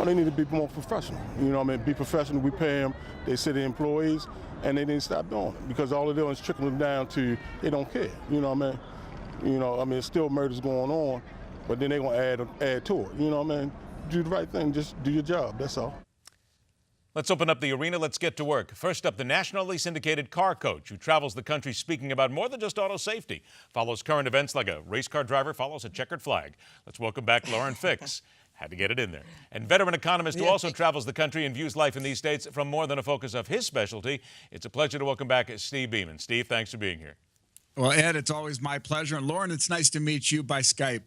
No, they need to be more professional. You know what I mean? Be professional. We pay them, they city employees, and they didn't stop doing it because all they're doing is trickling down to they don't care. You know what I mean? You know, I mean, it's still murders going on, but then they're going to add to it. You know what I mean? Do the right thing. Just do your job. That's all. Let's open up the arena. Let's get to work. First up, the nationally syndicated car coach who travels the country speaking about more than just auto safety. Follows current events like a race car driver follows a checkered flag. Let's welcome back Lauren Fix. Had to get it in there. And veteran economist who also travels the country and views life in these states from more than a focus of his specialty. It's a pleasure to welcome back Steve Beaman. Steve, thanks for being here. Well, Ed, it's always my pleasure. And Lauren, it's nice to meet you by Skype.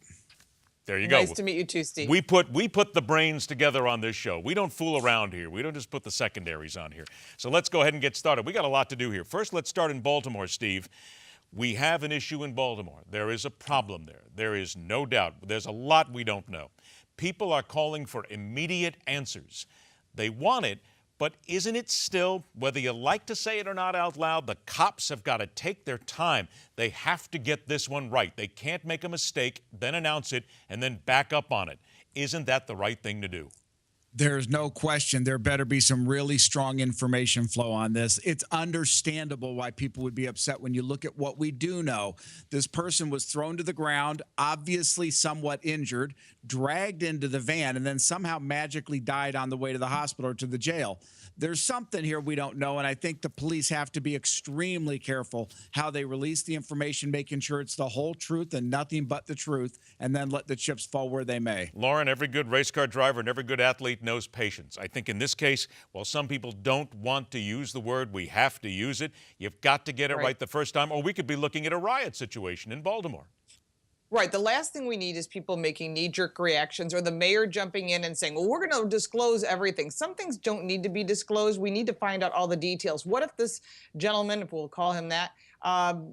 There you go. Nice to meet you too, Steve. We put the brains together on this show. We don't fool around here. We don't just put the secondaries on here. So let's go ahead and get started. We got a lot to do here. First, let's start in Baltimore, Steve. We have an issue in Baltimore. There is a problem there. There is no doubt. There's a lot we don't know. People are calling for immediate answers. They want it, but isn't it still, whether you like to say it or not out loud, the cops have got to take their time. They have to get this one right. They can't make a mistake, then announce it, and then back up on it. Isn't that the right thing to do? There's no question there better be some really strong information flow on this. It's understandable why people would be upset when you look at what we do know. This person was thrown to the ground, obviously somewhat injured, dragged into the van, and then somehow magically died on the way to the hospital or to the jail. There's something here we don't know, and I think the police have to be extremely careful how they release the information, making sure it's the whole truth and nothing but the truth, and then let the chips fall where they may. Lauren, every good race car driver and every good athlete knows patience. I think in this case, while some people don't want to use the word, we have to use it. You've got to get it right the first time, or we could be looking at a riot situation in Baltimore. Right. The last thing we need is people making knee-jerk reactions or the mayor jumping in and saying, well, we're going to disclose everything. Some things don't need to be disclosed. We need to find out all the details. What if this gentleman, if we'll call him that,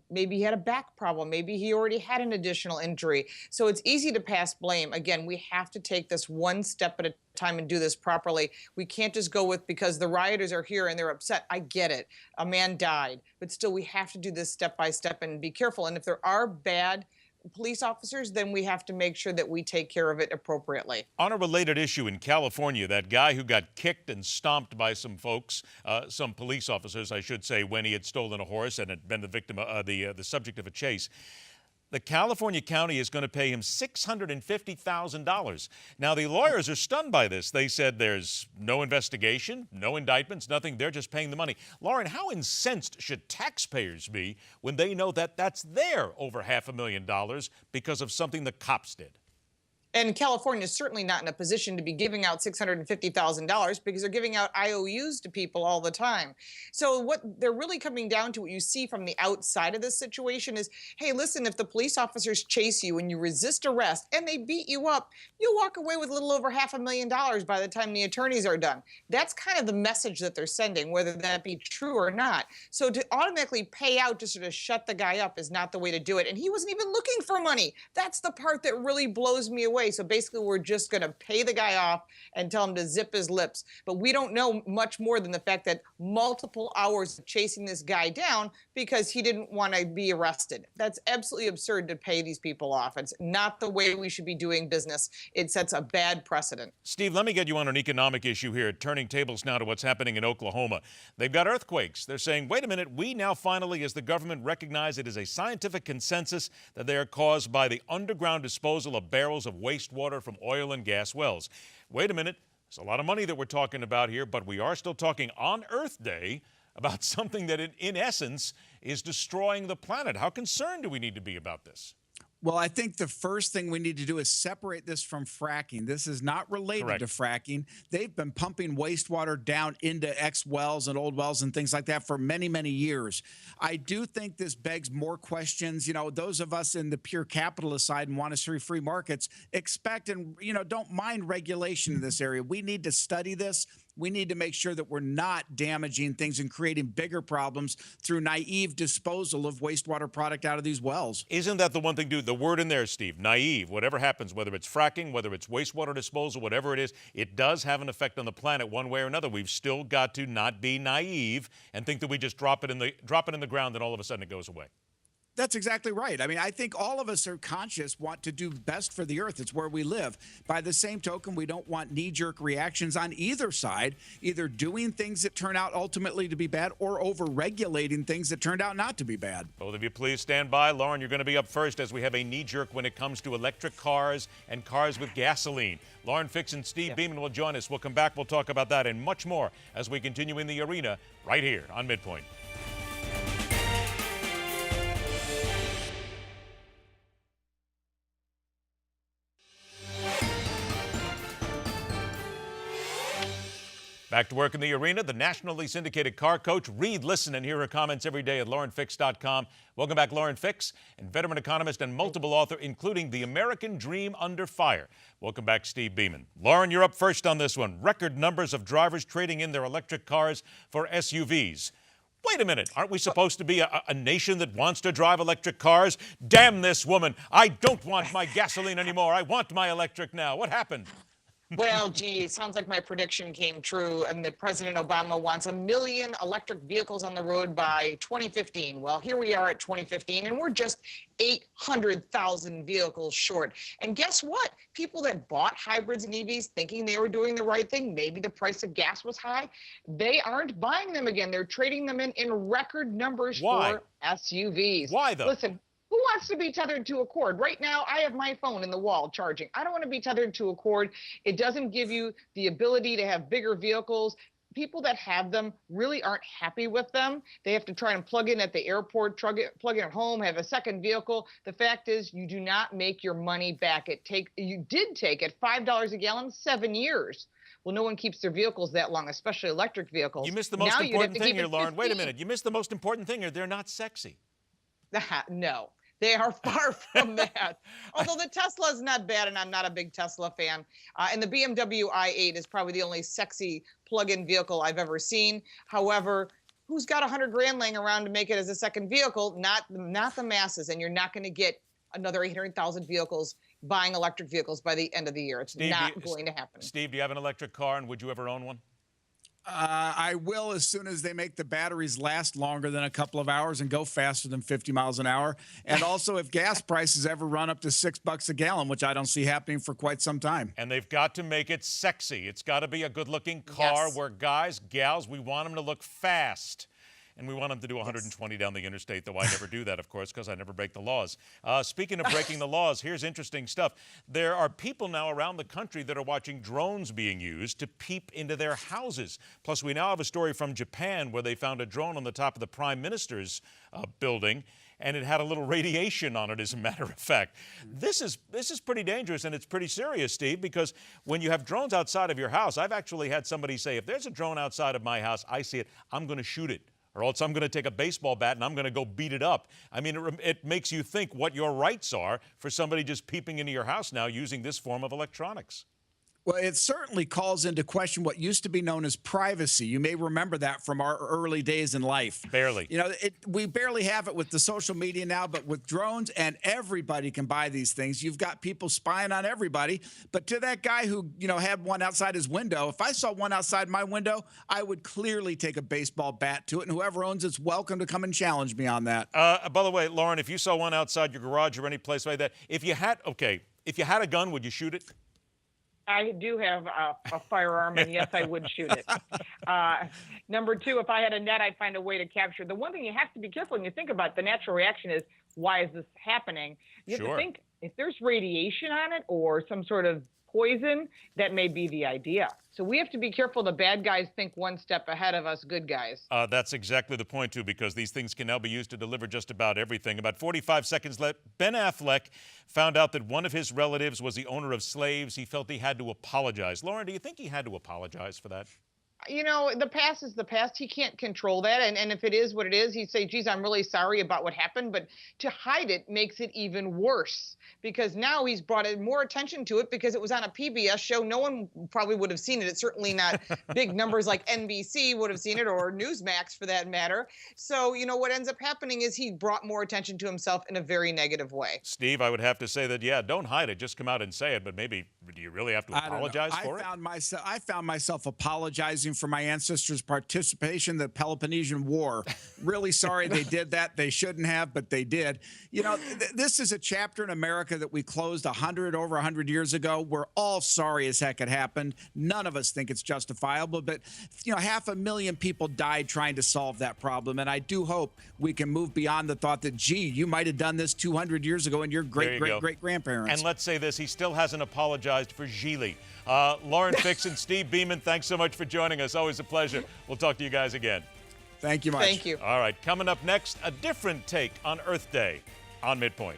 maybe he had a back problem. Maybe he already had an additional injury. So it's easy to pass blame. Again, we have to take this one step at a time and do this properly. We can't just go with because the rioters are here and they're upset. I get it. A man died. But still, we have to do this step by step and be careful. And if there are bad police officers, then we have to make sure that we take care of it appropriately. On a related issue in California, that guy who got kicked and stomped by some folks, some police officers, I should say, when he had stolen a horse and had been the victim, the subject of a chase. The California county is going to pay him $650,000. Now, the lawyers are stunned by this. They said there's no investigation, no indictments, nothing. They're just paying the money. Lauren, how incensed should taxpayers be when they know that that's their over $500,000 because of something the cops did? And California is certainly not in a position to be giving out $650,000 because they're giving out IOUs to people all the time. So what they're really coming down to, what you see from the outside of this situation is, hey, listen, if the police officers chase you and you resist arrest and they beat you up, you'll walk away with a little over $500,000 by the time the attorneys are done. That's kind of the message that they're sending, whether that be true or not. So to automatically pay out to sort of shut the guy up is not the way to do it. And he wasn't even looking for money. That's the part that really blows me away. So basically, we're just going to pay the guy off and tell him to zip his lips. But we don't know much more than the fact that multiple hours of chasing this guy down because he didn't want to be arrested. That's absolutely absurd to pay these people off. It's not the way we should be doing business. It sets a bad precedent. Steve, let me get you on an economic issue here, turning tables now to what's happening in Oklahoma. They've got earthquakes. They're saying, wait a minute, we now finally, as the government, recognize it is a scientific consensus that they are caused by the underground disposal of barrels of wastewater from oil and gas wells. Wait a minute, there's a lot of money that we're talking about here, but we are still talking on Earth Day about something that in essence is destroying the planet. How concerned do we need to be about this? Well, I think the first thing we need to do is separate this from fracking. This is not related to fracking. They've been pumping wastewater down into X wells and old wells and things like that for many, many years. I do think this begs more questions. You know, those of us in the pure capitalist side and want to see free markets expect and, you know, don't mind regulation in this area. We need to study this. We need to make sure that we're not damaging things and creating bigger problems through naive disposal of wastewater product out of these wells. Isn't that the one thing, dude? The word in there, Steve, naive. Whatever happens, whether it's fracking, whether it's wastewater disposal, whatever it is, it does have an effect on the planet one way or another. We've still got to not be naive and think that we just drop it in the ground and all of a sudden it goes away. That's exactly right. I mean, I think all of us are conscious, want to do best for the earth. It's where we live. By the same token, we don't want knee-jerk reactions on either side, either doing things that turn out ultimately to be bad or over-regulating things that turned out not to be bad. Both of you, please stand by. Lauren, you're going to be up first as we have a knee-jerk when it comes to electric cars and cars with gasoline. Lauren Fix and Steve Beaman will join us. We'll come back. We'll talk about that and much more as we continue in the arena right here on MidPoint. Back to work in the arena, the nationally syndicated car coach. Read, listen, and hear her comments every day at laurenfix.com. Welcome back, Lauren Fix, and veteran economist and multiple author, including The American Dream Under Fire. Welcome back, Steve Beaman. Lauren, you're up first on this one. Record numbers of drivers trading in their electric cars for SUVs. Wait a minute, aren't we supposed to be a nation that wants to drive electric cars? Damn this woman. I don't want my gasoline anymore. I want my electric now. What happened? Well, gee, it sounds like my prediction came true, and that President Obama wants 1 million electric vehicles on the road by 2015. Well, here we are at 2015, and we're just 800,000 vehicles short. And guess what? People that bought hybrids and EVs thinking they were doing the right thing, maybe the price of gas was high, they aren't buying them again. They're trading them in record numbers for SUVs. Why, though? Listen. Who wants to be tethered to a cord? Right now, I have my phone in the wall charging. I don't want to be tethered to a cord. It doesn't give you the ability to have bigger vehicles. People that have them really aren't happy with them. They have to try and plug in at the airport, plug in at home, have a second vehicle. The fact is, you do not make your money back. You did take it $5 a gallon, 7 years. Well, no one keeps their vehicles that long, especially electric vehicles. You missed the most important thing here, Lauren. Wait a minute. You missed the most important thing here. They're not sexy. No. They are far from that. Although the Tesla is not bad, and I'm not a big Tesla fan. And the BMW i8 is probably the only sexy plug-in vehicle I've ever seen. However, who's got 100 grand laying around to make it as a second vehicle? Not the masses. And you're not going to get another 800,000 vehicles buying electric vehicles by the end of the year. It's not going to happen. Steve, do you have an electric car, and would you ever own one? I will as soon as they make the batteries last longer than a couple of hours and go faster than 50 miles an hour. And also if gas prices ever run up to $6 a gallon, which I don't see happening for quite some time. And they've got to make it sexy. It's got to be a good-looking car where guys, gals, we want them to look fast. And we want them to do 120 down the interstate, though I never do that, of course, because I never break the laws. Speaking of breaking the laws, here's interesting stuff. There are people now around the country that are watching drones being used to peep into their houses. Plus, we now have a story from Japan where they found a drone on the top of the Prime Minister's building, and it had a little radiation on it, as a matter of fact. This is pretty dangerous, and it's pretty serious, Steve, because when you have drones outside of your house, I've actually had somebody say, if there's a drone outside of my house, I see it, I'm going to shoot it. Or else I'm going to take a baseball bat and I'm going to go beat it up. I mean, it makes you think what your rights are for somebody just peeping into your house now using this form of electronics. Well, it certainly calls into question what used to be known as privacy. You may remember that from our early days in life. Barely. You know, we barely have it with the social media now, but with drones, and everybody can buy these things. You've got people spying on everybody. But to that guy who, had one outside his window, if I saw one outside my window, I would clearly take a baseball bat to it, and whoever owns it's welcome to come and challenge me on that. By the way, Lauren, if you saw one outside your garage or any place like that, if you had a gun, would you shoot it? I do have a firearm, and yes, I would shoot it. Number two, if I had a net, I'd find a way to capture. The one thing you have to be careful when you think about, the natural reaction is, why is this happening? You have to think, if there's radiation on it or some sort of poison, that may be the idea. So we have to be careful. The bad guys think one step ahead of us good guys. That's exactly the point, too, because these things can now be used to deliver just about everything. About 45 seconds left, Ben Affleck found out that one of his relatives was the owner of slaves. He felt he had to apologize. Lauren, do you think he had to apologize for that? The past is the past. He can't control that. And if it is what it is, he'd say, geez, I'm really sorry about what happened. But to hide it makes it even worse, because now he's brought more attention to it because it was on a PBS show. No one probably would have seen it. It's certainly not big numbers like NBC would have seen it, or Newsmax for that matter. So, what ends up happening is he brought more attention to himself in a very negative way. Steve, I would have to say that, yeah, don't hide it. Just come out and say it. But maybe, do you really have to apologize for it? I found myself apologizing asking for my ancestors' participation in the Peloponnesian War. Really sorry they did that. They shouldn't have, but they did. You know, this is a chapter in America that we closed over 100 years ago. We're all sorry as heck it happened. None of us think it's justifiable, but, you know, 500,000 people died trying to solve that problem. And I do hope we can move beyond the thought that, gee, you might have done this 200 years ago and your great-great-great-grandparents. And let's say this, he still hasn't apologized for Gigli. Lauren Fix and Steve Beaman, thanks so much for joining us. Always a pleasure. We'll talk to you guys again. Thank you much. Thank you. All right, coming up next, a different take on Earth Day on MidPoint.